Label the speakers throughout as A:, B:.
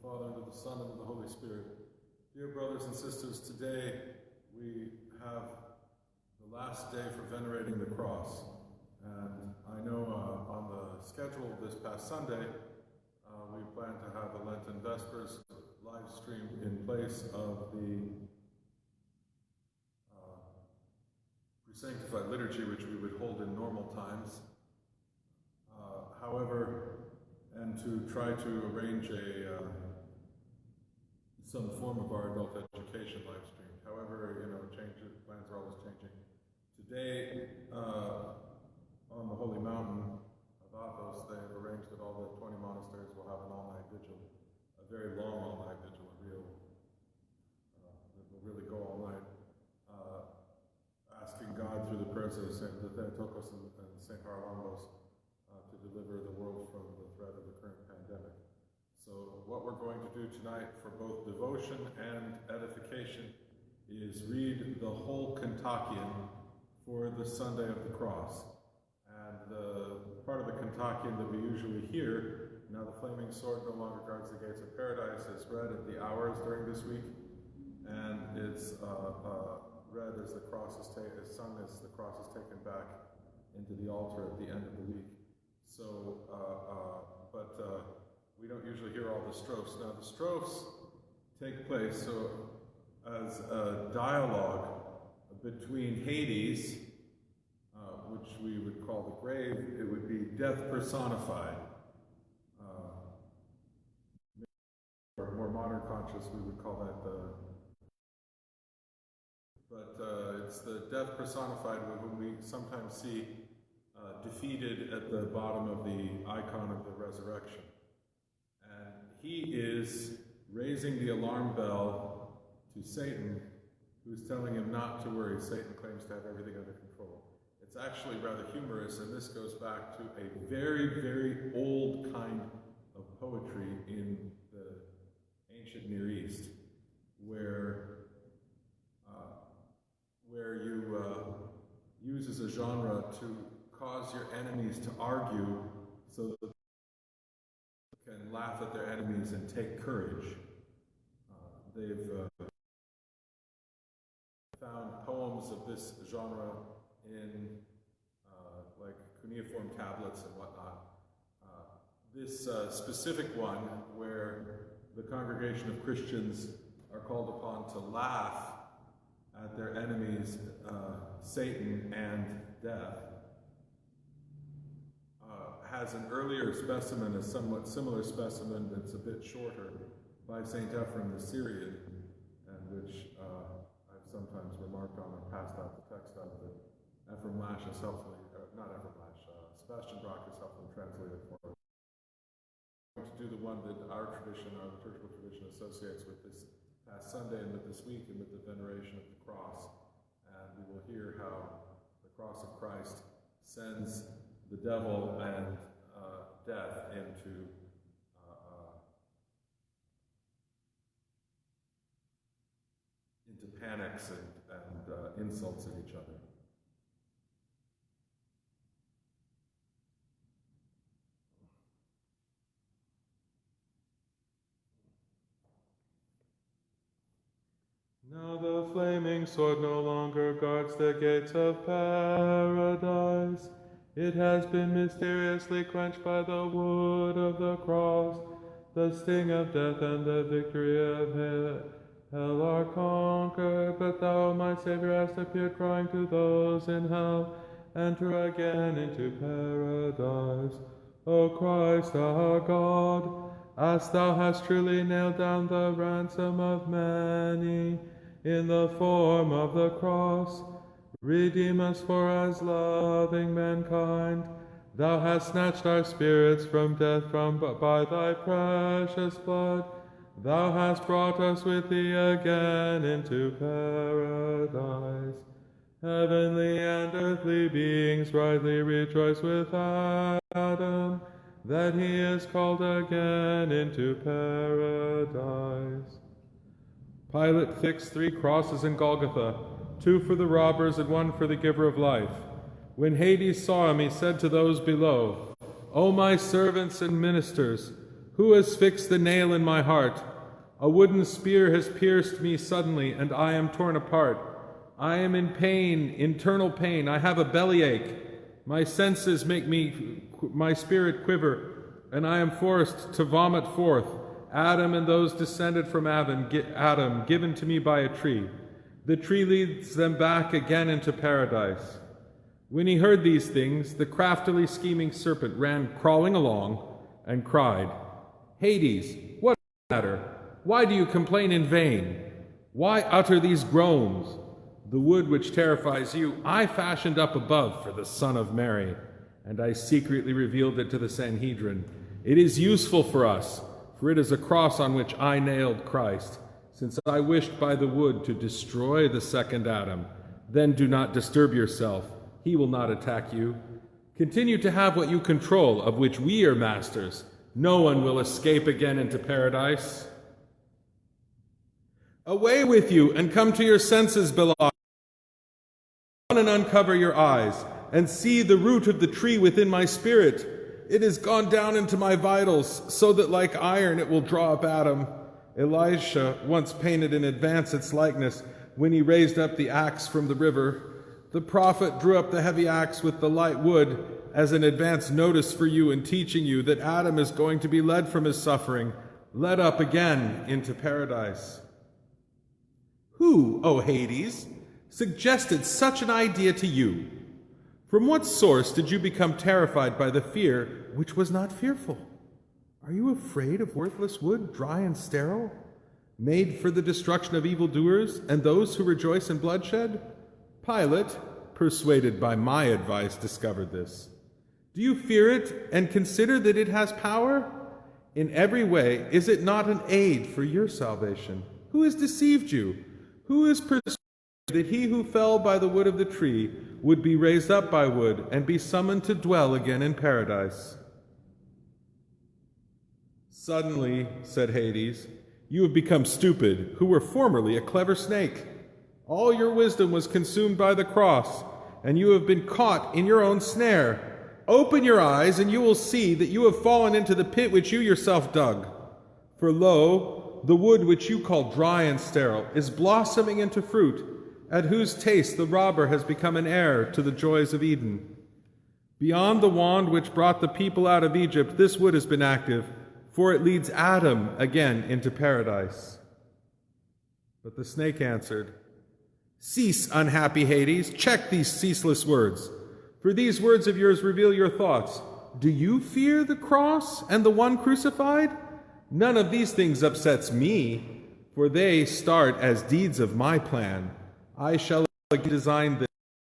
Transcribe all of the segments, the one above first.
A: Father, and of the Son, and of the Holy Spirit. Dear brothers and sisters, today we have the last day for venerating the cross. And I know on the schedule this past Sunday, we plan to have the Lenten Vespers live stream in place of the pre-sanctified liturgy, which we would hold in normal times. However, and to try to arrange some form of our adult education live stream. However, plans are always changing. Today, on the Holy Mountain of Athos, they have arranged that all the 20 monasteries will have an all-night vigil, a very long all-night vigil, that will really go all night, asking God through the prayers of St. Theotokos and St. Haralambos to deliver the world from the threat of the current pandemic. So what we're going to do tonight for both devotion and edification is read the whole Kontakion for the Sunday of the Cross. And the part of the Kontakion that we usually hear, "Now the flaming sword no longer guards the gates of paradise," is read at the hours during this week, and it's read as the cross is sung as the cross is taken back into the altar at the end of the week. So, we don't usually hear all the strophes. Now, the strophes take place as a dialogue between Hades, which we would call the grave. It would be death personified. Or more modern conscious, we would call that it's the death personified whom we sometimes see defeated at the bottom of the icon of the resurrection. And he is raising the alarm bell to Satan, who's telling him not to worry. Satan claims to have everything under control. It's actually rather humorous, and this goes back to a very, very old kind of poetry in the ancient Near East, where you use as a genre to cause your enemies to argue so that they can laugh at their enemies and take courage. They've found poems of this genre in like cuneiform tablets and whatnot. This specific one, where the congregation of Christians are called upon to laugh at their enemies, Satan and death, has an earlier specimen, a somewhat similar specimen that's a bit shorter, by St. Ephraim the Syrian, and which I've sometimes remarked on and passed out the text of, that Ephraim Lash has helpfully, Sebastian Brock has helpfully translated for us. I'm going to do the one that our tradition, our liturgical tradition, associates with this past Sunday and with this week and with the veneration of the cross. And we will hear how the cross of Christ sends the devil and death into panics and insults at each other. Now the flaming sword no longer guards the gates of paradise. It has been mysteriously quenched by the wood of the cross. The sting of death and the victory of hell are conquered. But thou, my Savior, hast appeared, crying to those in hell, enter again into paradise. O Christ our God, as thou hast truly nailed down the ransom of many in the form of the cross, redeem us, for as loving mankind, thou hast snatched our spirits from death, by thy precious blood. Thou hast brought us with thee again into paradise. Heavenly and earthly beings rightly rejoice with Adam, that he is called again into paradise. Pilate fixed 3 crosses in Golgotha, 2 for the robbers and 1 for the giver of life. When Hades saw him, he said to those below, O my servants and ministers, Who has fixed the nail in my heart? A wooden spear has pierced me suddenly, and I am torn apart. I am in pain, internal pain. I have a bellyache. My senses make my spirit quiver, and I am forced to vomit forth. Adam and those descended from Adam, given to me by a tree. The tree leads them back again into paradise. When he heard these things, the craftily scheming serpent ran crawling along and cried, Hades, what is the matter? Why do you complain in vain? Why utter these groans? The wood which terrifies you, I fashioned up above for the Son of Mary, and I secretly revealed it to the Sanhedrin. It is useful for us, for it is a cross on which I nailed Christ. Since I wished by the wood to destroy the second Adam, then do not disturb yourself. He will not attack you. Continue to have what you control, of which we are masters. No one will escape again into paradise. Away with you, and come to your senses, beloved. Run and uncover your eyes, and see the root of the tree within my spirit. It has gone down into my vitals, so that like iron it will draw up Adam. Elisha once painted in advance its likeness when he raised up the axe from the river. The prophet drew up the heavy axe with the light wood as an advance notice for you in teaching you that Adam is going to be led from his suffering, led up again into paradise. Who, O Hades, suggested such an idea to you? From what source did you become terrified by the fear which was not fearful? Are you afraid of worthless wood, dry and sterile, made for the destruction of evildoers and those who rejoice in bloodshed? Pilate, persuaded by my advice, discovered this. Do you fear it and consider that it has power? In every way, is it not an aid for your salvation? Who has deceived you? Who is persuaded that he who fell by the wood of the tree would be raised up by wood and be summoned to dwell again in paradise? Suddenly, said Hades, you have become stupid, who were formerly a clever snake. All your wisdom was consumed by the cross, and you have been caught in your own snare. Open your eyes, and you will see that you have fallen into the pit which you yourself dug. For lo, the wood which you call dry and sterile is blossoming into fruit, at whose taste the robber has become an heir to the joys of Eden. Beyond the wand which brought the people out of Egypt, this wood has been active, for it leads Adam again into paradise. But the snake answered, Cease, unhappy Hades, check these ceaseless words. For these words of yours reveal your thoughts. Do you fear the cross and the one crucified? None of these things upsets me, for they start as deeds of my plan. I shall design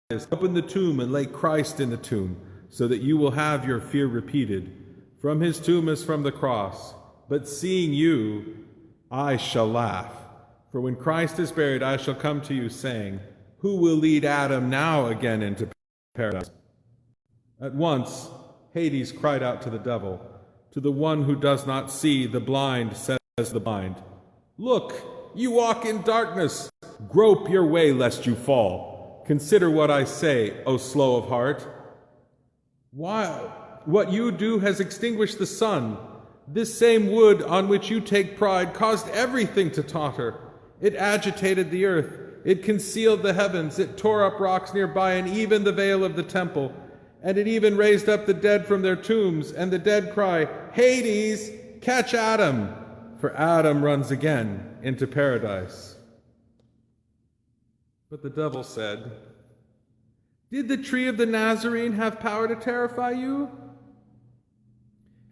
A: this, open the tomb and lay Christ in the tomb, so that you will have your fear repeated. From his tomb as from the cross. But seeing you, I shall laugh. For when Christ is buried, I shall come to you, saying, Who will lead Adam now again into paradise? At once, Hades cried out to the devil, to the one who does not see, the blind says the blind, Look, you walk in darkness. Grope your way lest you fall. Consider what I say, O slow of heart. What you do has extinguished the sun. This same wood on which you take pride caused everything to totter. It agitated the earth. It concealed the heavens. It tore up rocks nearby and even the veil of the temple. And it even raised up the dead from their tombs. And the dead cry, Hades, catch Adam! For Adam runs again into paradise. But the devil said, Did the tree of the Nazarene have power to terrify you?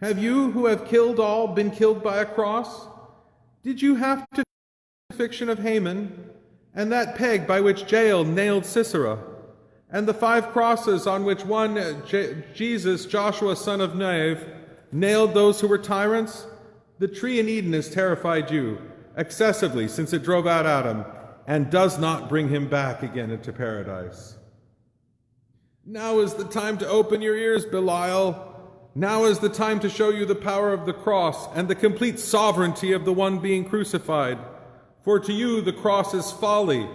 A: Have you who have killed all been killed by a cross? Did you have to the fiction of Haman, and that peg by which Jael nailed Sisera, and the 5 crosses on which one Jesus, Joshua son of Nun, nailed those who were tyrants? The tree in Eden has terrified you excessively since it drove out Adam, and does not bring him back again into paradise. Now is the time to open your ears, Belial. Now is the time to show you the power of the cross and the complete sovereignty of the one being crucified. For to you the cross is folly.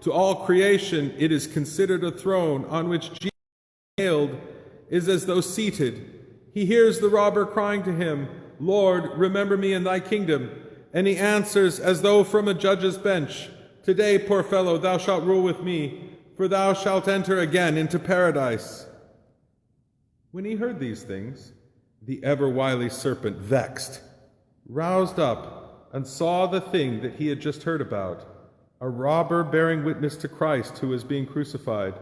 A: To all creation it is considered a throne on which Jesus nailed is as though seated. He hears the robber crying to him, Lord, remember me in thy kingdom. And he answers as though from a judge's bench, Today, poor fellow, thou shalt rule with me, for thou shalt enter again into paradise. When he heard these things, the ever-wily serpent, vexed, roused up and saw the thing that he had just heard about, a robber bearing witness to Christ who was being crucified.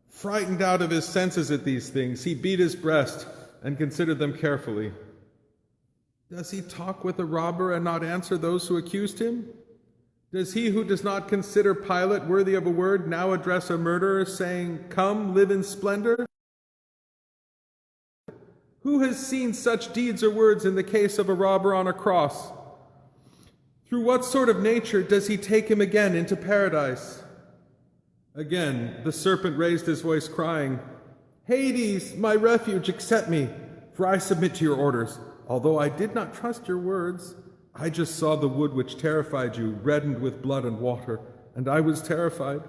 A: Frightened out of his senses at these things, he beat his breast and considered them carefully. Does he talk with a robber and not answer those who accused him? Does he who does not consider Pilate worthy of a word now address a murderer, saying, Come, live in splendor? Who has seen such deeds or words in the case of a robber on a cross? Through what sort of nature does he take him again into paradise? Again, the serpent raised his voice, crying, Hades, my refuge, accept me, for I submit to your orders. Although I did not trust your words, I just saw the wood which terrified you, reddened with blood and water, and I was terrified.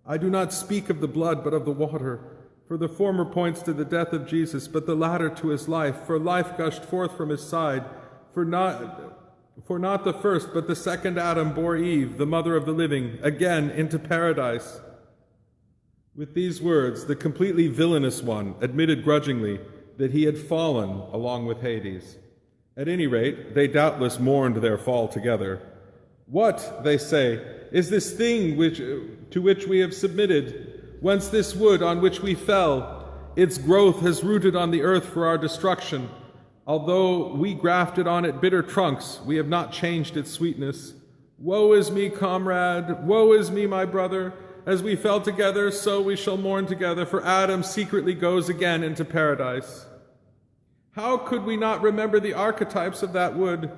A: I do not speak of the blood, but of the water. For the former points to the death of Jesus, but the latter to his life. For life gushed forth from his side. For not the first, but the second Adam bore Eve, the mother of the living, again into paradise. With these words, the completely villainous one admitted grudgingly that he had fallen along with Hades. At any rate, they doubtless mourned their fall together. What, they say, is this thing to which we have submitted? Whence this wood on which we fell? Its growth has rooted on the earth for our destruction. Although we grafted on it bitter trunks, we have not changed its sweetness. Woe is me, comrade! Woe is me, my brother! As we fell together, so we shall mourn together, for Adam secretly goes again into paradise. How could we not remember the archetypes of that wood?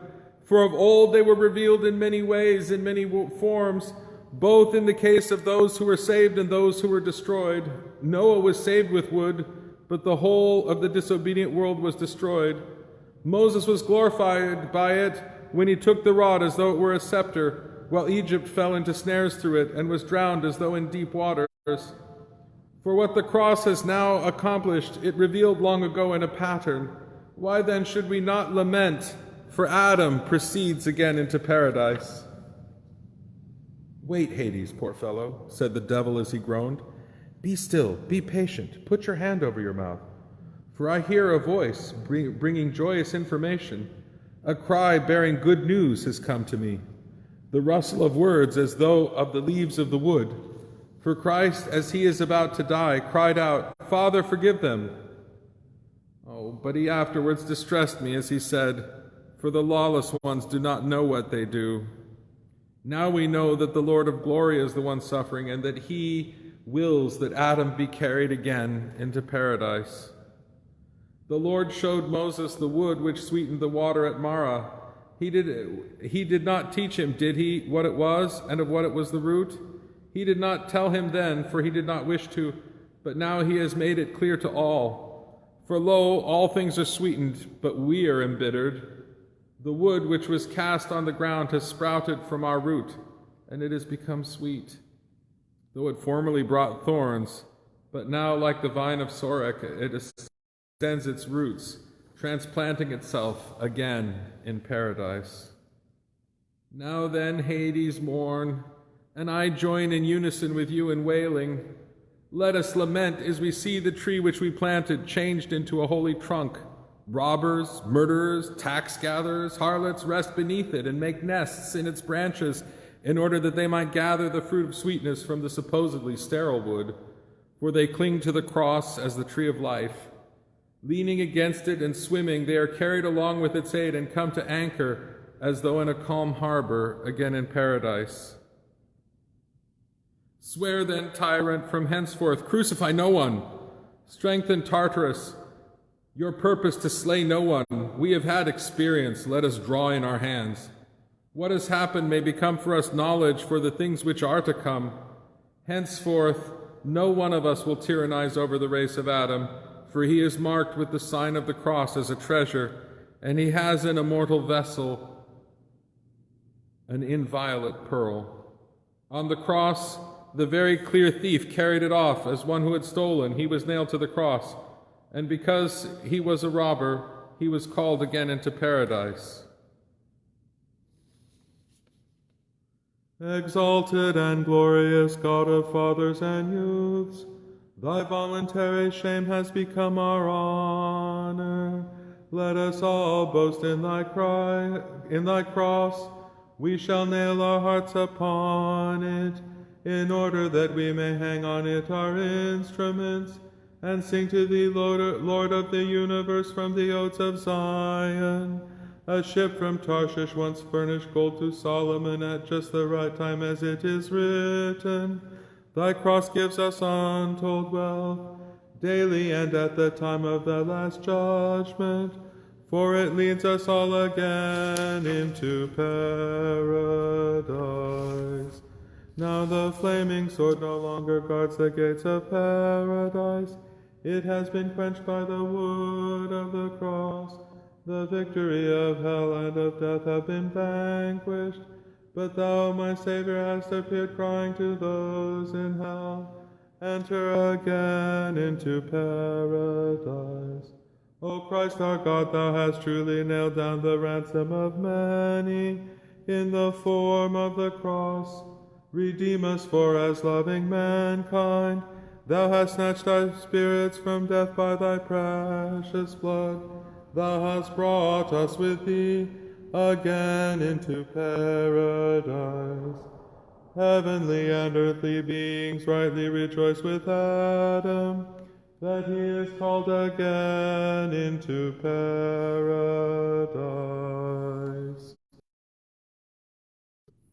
A: For of old they were revealed in many ways, in many forms, both in the case of those who were saved and those who were destroyed. Noah was saved with wood, but the whole of the disobedient world was destroyed. Moses was glorified by it when he took the rod as though it were a scepter, while Egypt fell into snares through it and was drowned as though in deep waters. For what the cross has now accomplished, it revealed long ago in a pattern. Why then should we not lament? For Adam proceeds again into paradise. Wait, Hades, poor fellow, said the devil as he groaned. Be still, be patient, put your hand over your mouth. For I hear a voice bringing joyous information. A cry bearing good news has come to me. The rustle of words as though of the leaves of the wood. For Christ, as he is about to die, cried out, Father, forgive them. Oh, but he afterwards distressed me as he said, For the lawless ones do not know what they do. Now we know that the Lord of glory is the one suffering, and that he wills that Adam be carried again into paradise. The Lord showed Moses the wood which sweetened the water at Marah. He did not teach him, did he, what it was, and of what it was the root? He did not tell him then, for he did not wish to, but now he has made it clear to all. For lo, all things are sweetened, but we are embittered. The wood which was cast on the ground has sprouted from our root, and it has become sweet. Though it formerly brought thorns, but now, like the vine of Sorek, it extends its roots, transplanting itself again in paradise. Now then, Hades, mourn, and I join in unison with you in wailing. Let us lament as we see the tree which we planted changed into a holy trunk. Robbers, murderers, tax gatherers, harlots rest beneath it and make nests in its branches in order that they might gather the fruit of sweetness from the supposedly sterile wood, for they cling to the cross as the tree of life. Leaning against it and swimming, they are carried along with its aid and come to anchor as though in a calm harbor, again in paradise. Swear then, tyrant, from henceforth, crucify no one. Strengthen Tartarus, your purpose to slay no one. We have had experience, let us draw in our hands. What has happened may become for us knowledge for the things which are to come. Henceforth, no one of us will tyrannize over the race of Adam, for he is marked with the sign of the cross as a treasure, and he has an immortal vessel, an inviolate pearl. On the cross, the very clear thief carried it off as one who had stolen. He was nailed to the cross, and because he was a robber, he was called again into paradise. Exalted and glorious God of fathers and youths, thy voluntary shame has become our honor. Let us all boast in thy cross. We shall nail our hearts upon it, in order that we may hang on it our instruments, and sing to thee, Lord of the universe, from the oaks of Zion. A ship from Tarshish once furnished gold to Solomon at just the right time, as it is written, thy cross gives us untold wealth, daily and at the time of the last judgment, for it leads us all again into paradise. Now the flaming sword no longer guards the gates of paradise. It has been quenched by the wood of the cross. The victory of hell and of death have been vanquished. But thou, my Savior, hast appeared, crying to those in hell, enter again into paradise. O Christ our God, thou hast truly nailed down the ransom of many in the form of the cross. Redeem us, for as loving mankind, thou hast snatched our spirits from death by thy precious blood. Thou hast brought us with thee again into paradise. Heavenly and earthly beings rightly rejoice with Adam, that he is called again into paradise.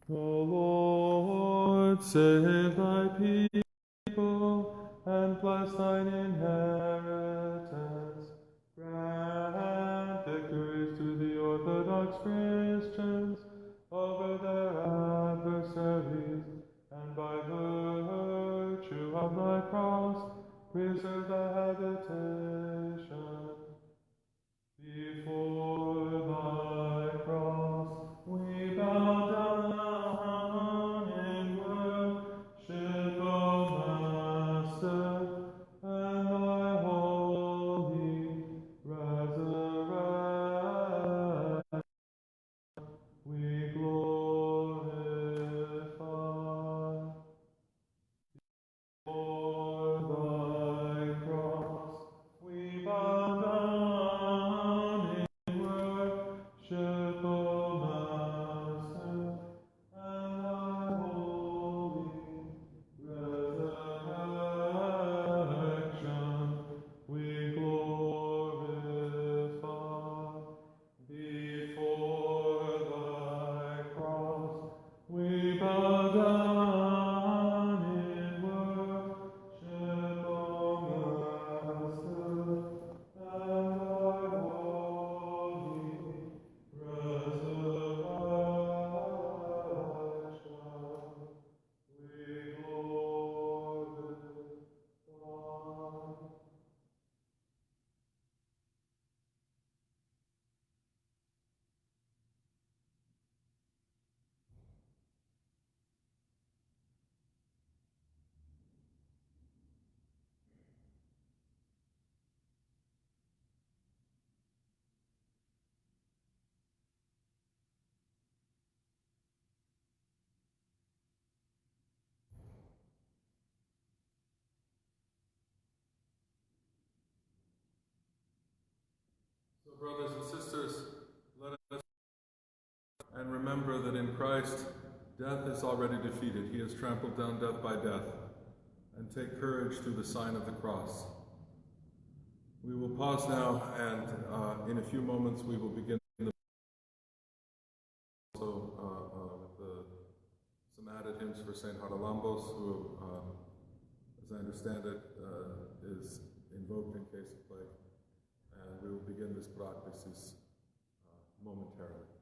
A: O Lord, save thy people, and bless thine inheritance. Grant victories to the Orthodox Christians over their adversaries, and by virtue of thy cross, preserve the habitation. Before thy cross, we bow down in worship, O Master, and thy holy resurrection we glorify. Before thy cross, we bow down in worship, O Master, and thy holy resurrection we glorify. Before thy cross, we bow down in worship, O Master, and thy holy resurrection we glorify. So, brothers and sisters, let us and remember that in Christ, death is already defeated. He has trampled down death by death. And take courage through the sign of the cross. We will pause now, and in a few moments we will begin some added hymns for St. Haralambos, who, as I understand it, is invoked in case of plague. And we will begin this practice momentarily.